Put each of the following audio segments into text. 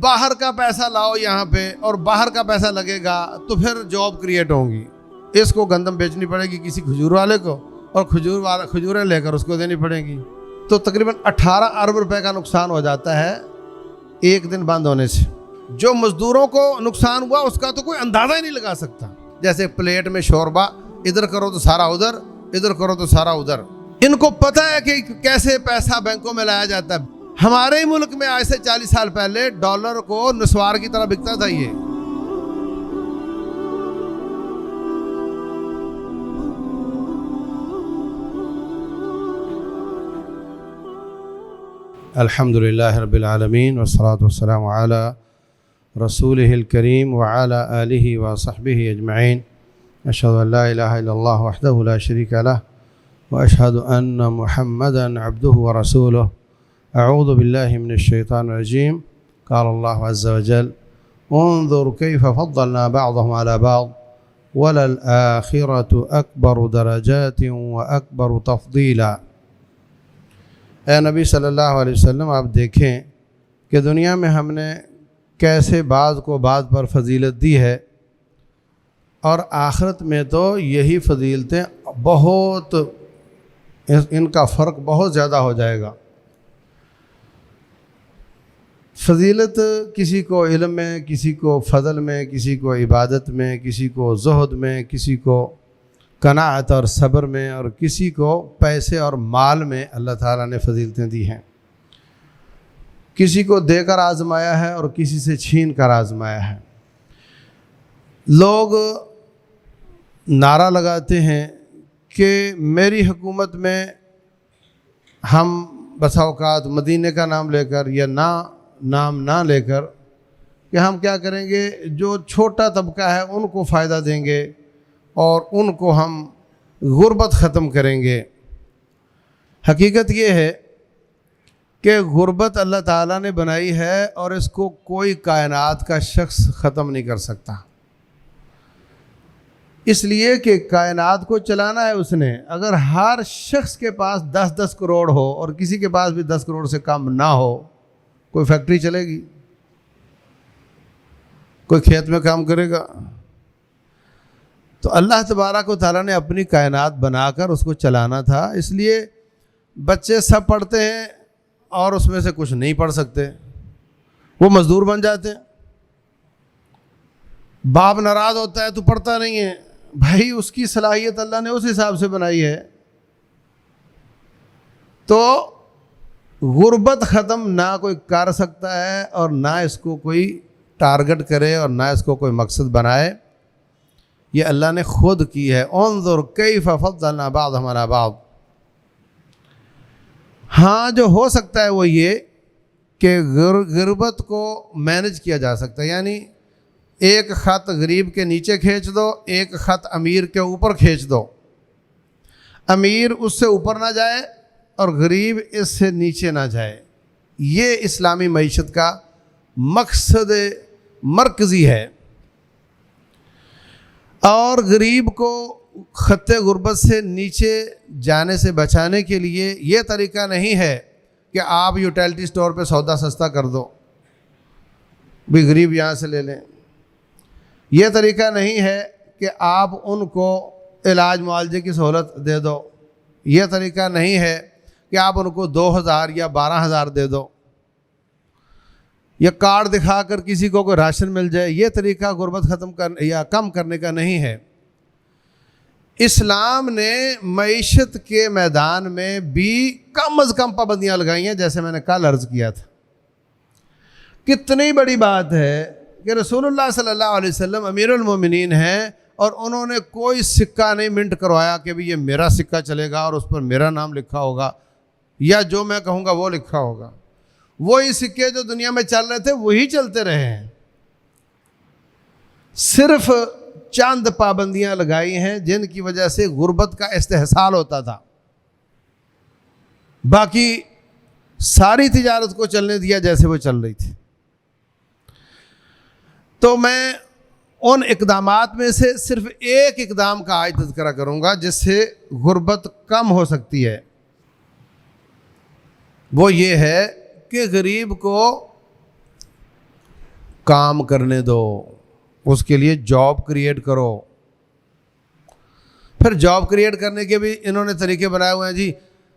باہر کا پیسہ لاؤ یہاں پہ اور باہر کا پیسہ لگے گا تو پھر جاب کریٹ ہوں گی. اس کو گندم بیچنی پڑے گی کسی کھجور والے کو اور کھجوریں لے کر اس کو دینی پڑیں گی. تو تقریباً 18 ارب روپے کا نقصان ہو جاتا ہے ایک دن بند ہونے سے. جو مزدوروں کو نقصان ہوا اس کا تو کوئی اندازہ ہی نہیں لگا سکتا. جیسے پلیٹ میں شوربہ، ادھر کرو تو سارا ادھر، ادھر کرو تو سارا ادھر. ان کو پتہ ہے کہ کیسے پیسہ بینکوں میں لایا جاتا ہے. ہمارے ہی ملک میں آج سے 40 سال پہلے ڈالر کو نسوار کی طرح بکتا تھا. یہ الحمدللہ رب العالمین والصلاة والسلام علی رسولہ الکریم وعلی آلہ وصحبہ اجمعین. اشہد ان لا الہ الا اللہ وحدہ لا شریک لہ واشہد ان محمدا عبدہ ورسولہ. اعوذ باللہ من الشیطان الرجیم. قال اللہ عز وجل انظر کیف فضلنا بعضهم على بعض وللآخرة اکبر درجات واکبر تفضیلا. اے نبی صلی اللہ علیہ وسلم، آپ دیکھیں کہ دنیا میں ہم نے کیسے بعض کو بعض پر فضیلت دی ہے، اور آخرت میں تو یہی فضیلتیں بہت، ان کا فرق بہت زیادہ ہو جائے گا. فضیلت کسی کو علم میں، کسی کو فضل میں، کسی کو عبادت میں، کسی کو زہد میں، کسی کو قناعت اور صبر میں، اور کسی کو پیسے اور مال میں اللہ تعالیٰ نے فضیلتیں دی ہیں. کسی کو دے کر آزمایا ہے اور کسی سے چھین کر آزمایا ہے. لوگ نعرہ لگاتے ہیں کہ میری حکومت میں ہم بسا اوقات مدینے کا نام لے کر یا نام نہ لے کر کہ ہم کیا کریں گے، جو چھوٹا طبقہ ہے ان کو فائدہ دیں گے اور ان کو ہم غربت ختم کریں گے. حقیقت یہ ہے کہ غربت اللہ تعالیٰ نے بنائی ہے اور اس کو کوئی کائنات کا شخص ختم نہیں کر سکتا. اس لیے کہ کائنات کو چلانا ہے اس نے. اگر ہر شخص کے پاس 10 کروڑ ہو اور کسی کے پاس بھی 10 کروڑ سے کم نہ ہو، کوئی فیکٹری چلے گی؟ کوئی کھیت میں کام کرے گا؟ تو اللہ تبارک و تعالیٰ نے اپنی کائنات بنا کر اس کو چلانا تھا. اس لیے بچے سب پڑھتے ہیں اور اس میں سے کچھ نہیں پڑھ سکتے، وہ مزدور بن جاتے ہیں. باپ ناراض ہوتا ہے تو پڑھتا نہیں ہے. بھائی اس کی صلاحیت اللہ نے اس حساب سے بنائی ہے. تو غربت ختم نہ کوئی کر سکتا ہے اور نہ اس کو کوئی ٹارگٹ کرے اور نہ اس کو کوئی مقصد بنائے. یہ اللہ نے خود کی ہے. انظر کیف فضلنا بعضهم علی بعض. ہاں جو ہو سکتا ہے وہ یہ کہ غربت کو مینج کیا جا سکتا ہے. یعنی ایک خط غریب کے نیچے کھینچ دو، ایک خط امیر کے اوپر کھینچ دو. امیر اس سے اوپر نہ جائے اور غریب اس سے نیچے نہ جائے. یہ اسلامی معیشت کا مقصد مرکزی ہے. اور غریب کو خط غربت سے نیچے جانے سے بچانے کے لیے یہ طریقہ نہیں ہے کہ آپ یوٹیلٹی سٹور پہ سودا سستا کر دو، بھی غریب یہاں سے لے لیں. یہ طریقہ نہیں ہے کہ آپ ان کو علاج معالجے کی سہولت دے دو. یہ طریقہ نہیں ہے کہ آپ ان کو 2000 یا 12000 دے دو یا کارڈ دکھا کر کسی کو کوئی راشن مل جائے. یہ طریقہ غربت ختم کرنے یا کم کرنے کا نہیں ہے. اسلام نے معیشت کے میدان میں بھی کم از کم پابندیاں لگائی ہیں، جیسے میں نے کل عرض کیا تھا. کتنی بڑی بات ہے کہ رسول اللہ صلی اللہ علیہ وسلم امیر المومنین ہیں اور انہوں نے کوئی سکہ نہیں منٹ کروایا کہ بھی یہ میرا سکہ چلے گا اور اس پر میرا نام لکھا ہوگا یا جو میں کہوں گا وہ لکھا ہوگا. وہی سکے جو دنیا میں چل رہے تھے وہی چلتے رہے ہیں. صرف چند پابندیاں لگائی ہیں جن کی وجہ سے غربت کا استحصال ہوتا تھا. باقی ساری تجارت کو چلنے دیا جیسے وہ چل رہی تھی. تو میں ان اقدامات میں سے صرف ایک اقدام کا آج تذکرہ کروں گا جس سے غربت کم ہو سکتی ہے. وہ یہ ہے کہ غریب کو کام کرنے دو، اس کے لیے جاب کریٹ کرو۔ پھر جاب کریٹ کرنے کے بھی انہوں نے طریقے بنائے ہوئے ہیں جی،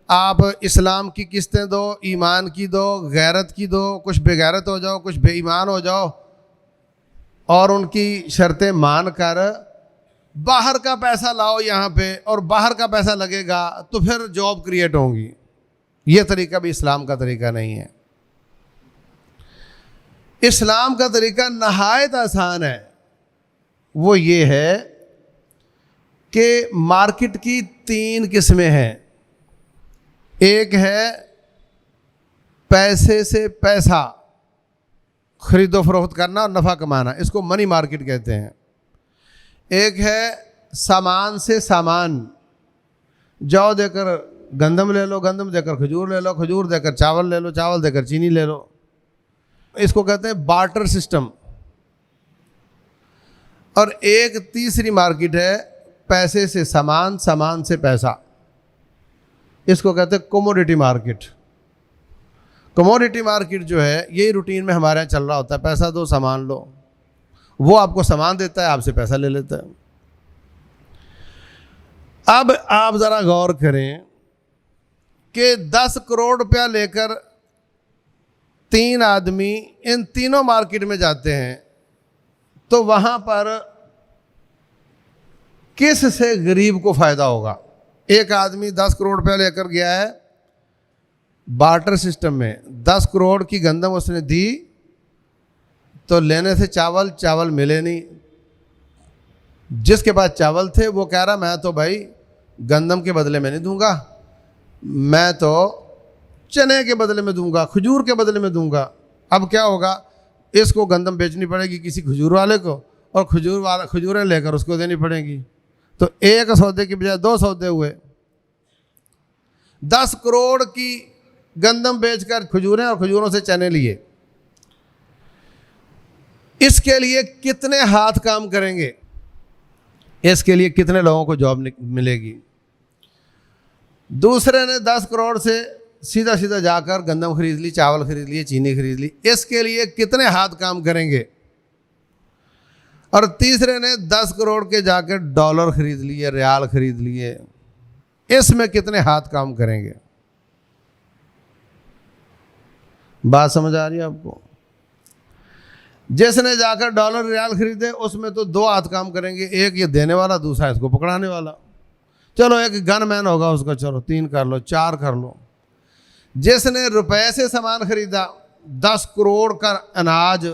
آپ اسلام کی قسطیں دو، ایمان کی دو، غیرت کی دو، کچھ بے غیرت ہو جاؤ، کچھ بے ایمان ہو جاؤ، اور ان کی شرطیں مان کر باہر کا پیسہ لاؤ یہاں پہ، اور باہر کا پیسہ لگے گا تو پھر جاب کریٹ ہوں گی۔ یہ طریقہ بھی اسلام کا طریقہ نہیں ہے۔ اسلام کا طریقہ نہایت آسان ہے، وہ یہ ہے کہ مارکیٹ کی 3 قسمیں ہیں۔ ایک ہے پیسے سے پیسہ، خرید و فروخت کرنا اور نفع کمانا، اس کو منی مارکیٹ کہتے ہیں۔ ایک ہے سامان سے سامان، جو دے کر گندم لے لو، گندم دے کر کھجور لے لو، کھجور دے کر چاول لے لو، چاول دے کر چینی لے لو، اس کو کہتے ہیں بارٹر سسٹم۔ اور ایک تیسری مارکیٹ ہے پیسے سے سامان، سامان سے پیسہ، اس کو کہتے ہیں کوموڈیٹی مارکیٹ۔ کوموڈیٹی مارکیٹ جو ہے یہی روٹین میں ہمارے یہاں چل رہا ہوتا ہے، پیسہ دو سامان لو، وہ آپ کو سامان دیتا ہے، آپ سے پیسہ لے لیتا ہے۔ اب آپ ذرا غور کریں کہ 10 کروڑ روپیہ لے کر 3 آدمی ان تینوں مارکیٹ میں جاتے ہیں تو وہاں پر کس سے غریب کو فائدہ ہوگا؟ ایک آدمی 10 کروڑ روپیہ لے کر گیا ہے بارٹر سسٹم میں، 10 کروڑ کی گندم اس نے دی تو لینے سے چاول ملے نہیں۔ جس کے پاس چاول تھے وہ کہہ رہا میں تو بھائی گندم کے بدلے میں نہیں دوں گا، میں تو چنے کے بدلے میں دوں گا، کھجور کے بدلے میں دوں گا۔ اب کیا ہوگا؟ اس کو گندم بیچنی پڑے گی کسی کھجور والے کو، اور کھجوریں لے کر اس کو دینی پڑیں گی، تو ایک سودے کی بجائے 2 سودے ہوئے۔ 10 کروڑ کی گندم بیچ کر کھجوریں اور کھجوروں سے چنے لیے۔ اس کے لیے کتنے ہاتھ کام کریں گے؟ اس کے لیے کتنے لوگوں کو جاب ملے گی؟ دوسرے نے 10 کروڑ سے سیدھا جا کر گندم خرید لی، چاول خرید لیے، چینی خرید لی، اس کے لیے کتنے ہاتھ کام کریں گے؟ اور تیسرے نے 10 کروڑ کے جا کے ڈالر خرید لیے، ریال خرید لیے، اس میں کتنے ہاتھ کام کریں گے؟ بات سمجھ آ رہی ہے آپ کو؟ جس نے جا کر ڈالر ریال خریدے اس میں تو 2 ہاتھ کام کریں گے، ایک یہ دینے والا، دوسرا اس کو پکڑانے والا۔ چلو ایک گن مین ہوگا اس کا، چلو 3 کر لو، 4 کر لو۔ جس نے روپے سے سامان خریدا، 10 کروڑ کا اناج،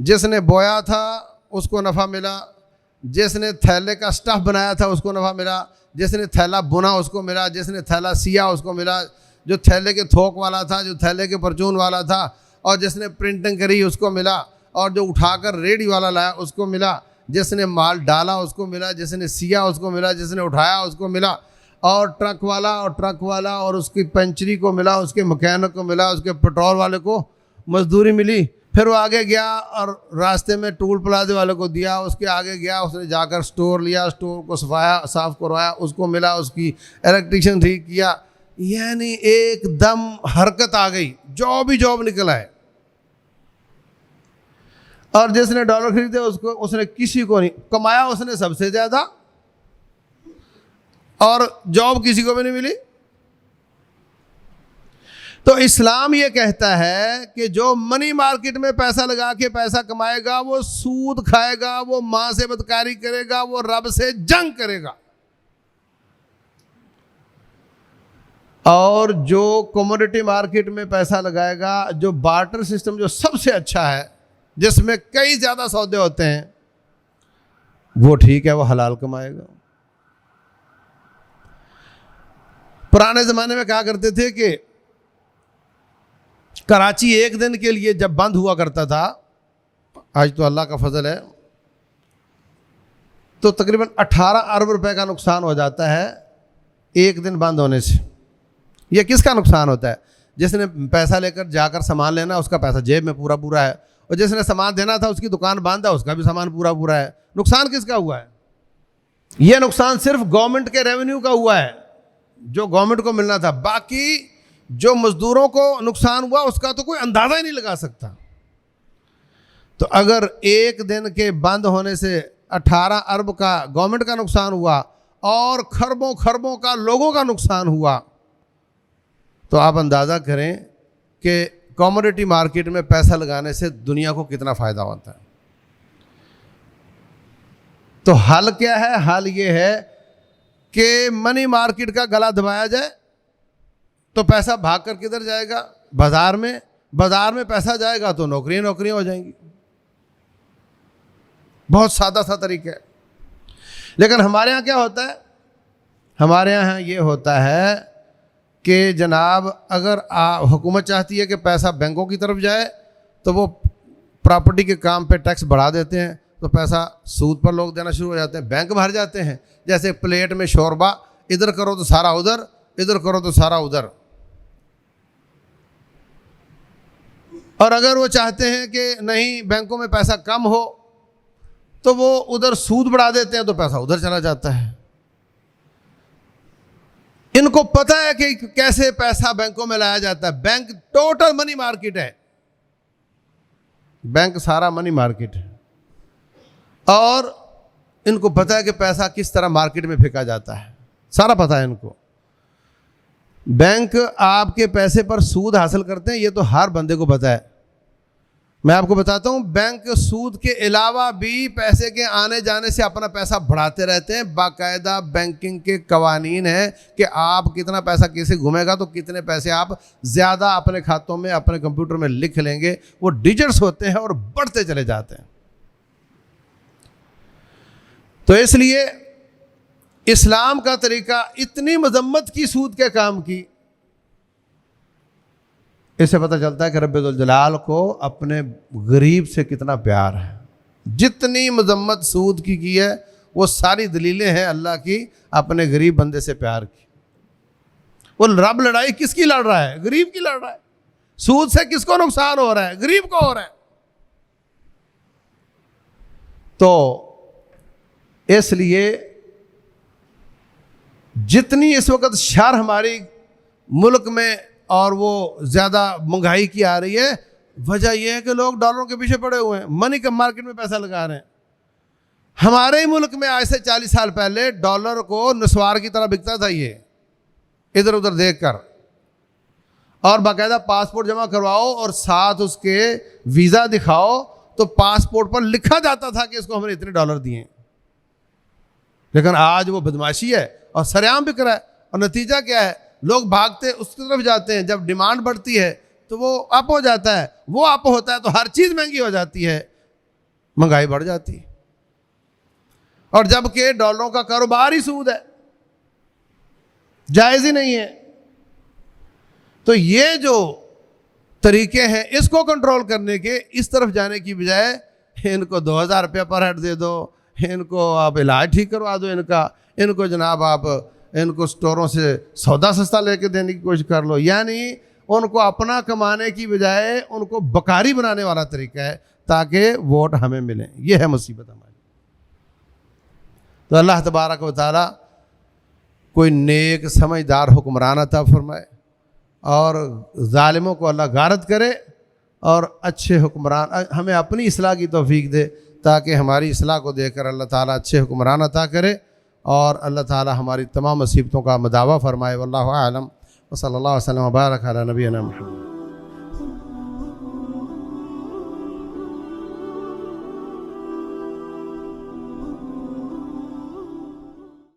جس نے بویا تھا اس کو نفع ملا، جس نے تھیلے کا سٹف بنایا تھا اس کو نفع ملا، جس نے تھیلا بنا اس کو ملا، جس نے تھیلا سیا اس کو ملا، جو تھیلے کے تھوک والا تھا، جو تھیلے کے پرچون والا تھا، اور جس نے پرنٹنگ کری اس کو ملا، اور جو اٹھا کر ریڈی والا لایا اس کو ملا، جس نے مال ڈالا اس کو ملا، جس نے سیا اس کو ملا، جس نے اٹھایا اس کو ملا، اور ٹرک والا اور اس کی پنچری کو ملا، اس کے مکینک کو ملا، اس کے پٹرول والے کو مزدوری ملی۔ پھر وہ آگے گیا اور راستے میں ٹول پلازے والے کو دیا، اس کے آگے گیا، اس نے جا کر سٹور لیا، سٹور کو صاف کروایا، اس کو ملا، اس کی الیکٹریشین ٹھیک کیا، یعنی ایک دم حرکت آ گئی، جاب نکل آئے۔ اور جس نے ڈالر خریدے اس نے کسی کو نہیں کمایا، اس نے سب سے زیادہ، اور جاب کسی کو بھی نہیں ملی۔ تو اسلام یہ کہتا ہے کہ جو منی مارکیٹ میں پیسہ لگا کے پیسہ کمائے گا وہ سود کھائے گا، وہ ماں سے بدکاری کرے گا، وہ رب سے جنگ کرے گا۔ اور جو کموڈیٹی مارکیٹ میں پیسہ لگائے گا، جو بارٹر سسٹم جو سب سے اچھا ہے، جس میں کئی زیادہ سودے ہوتے ہیں، وہ ٹھیک ہے، وہ حلال کمائے گا۔ پرانے زمانے میں کہا کرتے تھے کہ کراچی ایک دن کے لیے جب بند ہوا کرتا تھا، آج تو اللہ کا فضل ہے، تو تقریباً 18 ارب روپے کا نقصان ہو جاتا ہے ایک دن بند ہونے سے۔ یہ کس کا نقصان ہوتا ہے؟ جس نے پیسہ لے کر جا کر سامان لینا، اس کا پیسہ جیب میں پورا ہے، اور جس نے سامان دینا تھا اس کی دکان بند ہے، اس کا بھی سامان پورا ہے۔ نقصان کس کا ہوا ہے؟ یہ نقصان صرف گورنمنٹ کے ریونیو کا ہوا ہے جو گورنمنٹ کو ملنا تھا، باقی جو مزدوروں کو نقصان ہوا اس کا تو کوئی اندازہ ہی نہیں لگا سکتا۔ تو اگر ایک دن کے بند ہونے سے 18 ارب کا گورنمنٹ کا نقصان ہوا اور خربوں خربوں کا لوگوں کا نقصان ہوا، تو آپ اندازہ کریں کہ کموڈٹی مارکیٹ میں پیسہ لگانے سے دنیا کو کتنا فائدہ ہوتا ہے۔ تو حل کیا ہے؟ حل یہ ہے کہ منی مارکیٹ کا گلا دبایا جائے، تو پیسہ بھاگ کر کدھر جائے گا؟ بازار میں۔ بازار میں پیسہ جائے گا تو نوکریاں ہو جائیں گی۔ بہت سادہ سا طریقہ ہے۔ لیکن ہمارے ہاں کیا ہوتا ہے؟ ہمارے یہاں یہ ہوتا ہے کہ جناب اگر حکومت چاہتی ہے کہ پیسہ بینکوں کی طرف جائے تو وہ پراپرٹی کے کام پہ ٹیکس بڑھا دیتے ہیں، تو پیسہ سود پر لوگ دینا شروع ہو جاتے ہیں، بینک بھر جاتے ہیں۔ جیسے پلیٹ میں شوربہ، ادھر کرو تو سارا ادھر، ادھر کرو تو سارا ادھر۔ اور اگر وہ چاہتے ہیں کہ نہیں بینکوں میں پیسہ کم ہو تو وہ ادھر سود بڑھا دیتے ہیں، تو پیسہ ادھر چلا جاتا ہے۔ ان کو پتہ ہے کہ کیسے پیسہ بینکوں میں لایا جاتا ہے۔ بینک ٹوٹل منی مارکیٹ ہے، بینک سارا منی مارکیٹ ہے، اور ان کو پتہ ہے کہ پیسہ کس طرح مارکیٹ میں پھینکا جاتا ہے، سارا پتہ ہے ان کو۔ بینک آپ کے پیسے پر سود حاصل کرتے ہیں، یہ تو ہر بندے کو پتہ ہے۔ میں آپ کو بتاتا ہوں، بینک سود کے علاوہ بھی پیسے کے آنے جانے سے اپنا پیسہ بڑھاتے رہتے ہیں۔ باقاعدہ بینکنگ کے قوانین ہیں کہ آپ کتنا پیسہ کیسے گھومے گا تو کتنے پیسے آپ زیادہ اپنے کھاتوں میں اپنے کمپیوٹر میں لکھ لیں گے۔ وہ ڈیجٹس ہوتے ہیں اور بڑھتے چلے جاتے ہیں۔ تو اس لیے اسلام کا طریقہ اتنی مذمت کی سود کے کام کی، اس سے پتہ چلتا ہے کہ رب ذوالجلال کو اپنے غریب سے کتنا پیار ہے۔ جتنی مذمت سود کی ہے وہ ساری دلیلیں ہیں اللہ کی اپنے غریب بندے سے پیار کی۔ وہ رب لڑائی کس کی لڑ رہا ہے؟ غریب کی لڑ رہا ہے۔ سود سے کس کو نقصان ہو رہا ہے؟ غریب کو ہو رہا ہے۔ تو اس لیے جتنی اس وقت شر ہماری ملک میں اور وہ زیادہ مہنگائی کی آ رہی ہے، وجہ یہ ہے کہ لوگ ڈالروں کے پیچھے پڑے ہوئے ہیں، منی کے مارکیٹ میں پیسہ لگا رہے ہیں۔ ہمارے ہی ملک میں آج سے 40 سال پہلے ڈالر کو نسوار کی طرح بکتا تھا، یہ ادھر ادھر دیکھ کر، اور باقاعدہ پاسپورٹ جمع کرواؤ اور ساتھ اس کے ویزا دکھاؤ تو پاسپورٹ پر لکھا جاتا تھا کہ اس کو ہم نے اتنے ڈالر دیے۔ لیکن آج وہ بدماشی ہے اور سرعام بک رہا ہے، اور نتیجہ کیا ہے؟ لوگ بھاگتے اس کی طرف جاتے ہیں۔ جب ڈیمانڈ بڑھتی ہے تو وہ اپ ہو جاتا ہے، وہ اپ ہوتا ہے تو ہر چیز مہنگی ہو جاتی ہے، مہنگائی بڑھ جاتی ہے۔ اور جب کہ ڈالروں کا کاروبار ہی سود ہے، جائز ہی نہیں ہے۔ تو یہ جو طریقے ہیں اس کو کنٹرول کرنے کے، اس طرف جانے کی بجائے ان کو 2000 روپیہ پر ہیڈ دے دو، ان کو آپ علاج ٹھیک کروا دو، ان کو جناب آپ ان کو سٹوروں سے سودا سستا لے کے دینے کی کوشش کر لو، یعنی ان کو اپنا کمانے کی بجائے ان کو بکاری بنانے والا طریقہ ہے تاکہ ووٹ ہمیں ملیں۔ یہ ہے مصیبت ہماری۔ تو اللہ تبارک و تعالی کوئی نیک سمجھدار حکمران عطا فرمائے اور ظالموں کو اللہ غارت کرے، اور اچھے حکمران ہمیں اپنی اصلاح کی توفیق دے تاکہ ہماری اصلاح کو دیکھ کر اللہ تعالیٰ اچھے حکمران عطا کرے، اور اللہ تعالیٰ ہماری تمام مصیبتوں کا مداوع فرمائے۔ واللہ اعلم، وصلی اللہ وسلم وبارک علی نبینا محمد۔